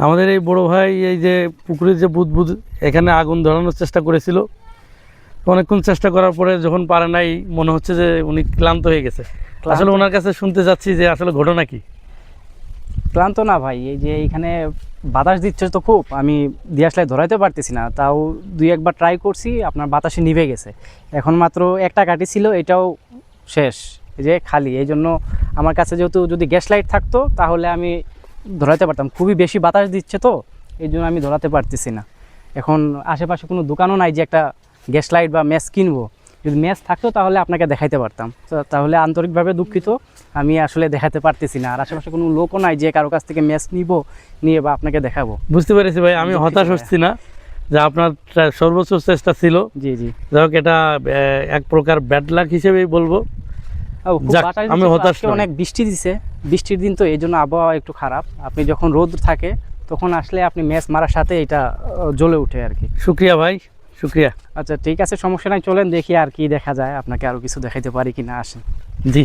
আমাদের এই বড় ভাই এই যে পুকুরের যে বুদবুদ এখানে আগুন ধরানোর চেষ্টা করেছিল, অনেকক্ষণ চেষ্টা করার পরে যখন পারে নাই মনে হচ্ছে যে উনি ক্লান্ত হয়ে গেছে। আসলে ওনার কাছে শুনতে যাচ্ছি যে আসলে ঘটনা কি। ক্লান্ত না ভাই, এই যে এইখানে বাতাস দিচ্ছে তো খুব, আমি দিয়াশলাই ধরাইতে পারতেছি না, তাও দুই একবার ট্রাই করছি, আপনার বাতাসে নিভে গেছে। এখন মাত্র একটা কাঠি ছিল, এটাও শেষ, এই যে খালি। এই জন্য আমার কাছে যেহেতু যদি গ্যাস লাইট থাকতো তাহলে আমি ধরাতে পারতাম, খুবই বেশি বাতাস দিচ্ছে তো এই জন্য আমি ধরাতে পারতেছি না। এখন আশেপাশে কোনো দোকানও নাই যে একটা গ্যাস লাইট বা ম্যাচ কিনবো, যদি ম্যাচ থাকতো তাহলে আপনাকে দেখাইতে পারতাম। তো তাহলে আন্তরিকভাবে দুঃখিত, আমি আসলে দেখাতে পারতেছি না। আর আশেপাশে কোনো লোকও নাই যে কারো কাছ থেকে ম্যাচ নিয়ে বা আপনাকে দেখাবো। বুঝতে পেরেছি ভাই, আমি হতাশ হচ্ছি না, যে আপনার সর্বোচ্চ চেষ্টা ছিল। জি জি, যাই হোক, এটা এক প্রকার ব্যাড লাক হিসেবেই বলবো। যাক, আমি হতাশ নই। অনেক বৃষ্টি দিছে, বৃষ্টির দিন তো এই জন্য আবহাওয়া একটু খারাপ। আপনি যখন রোদ থাকে তখন আসলে আপনি ম্যাচ মারার সাথে এটা জ্বলে উঠে আর কি। শুক্রিয়া ভাই, শুক্রিয়া। আচ্ছা ঠিক আছে, সমস্যা নাই, চলেন দেখি আর কি দেখা যায়, আপনাকে আরও কিছু দেখাইতে পারি কিনা, আসেন। জি।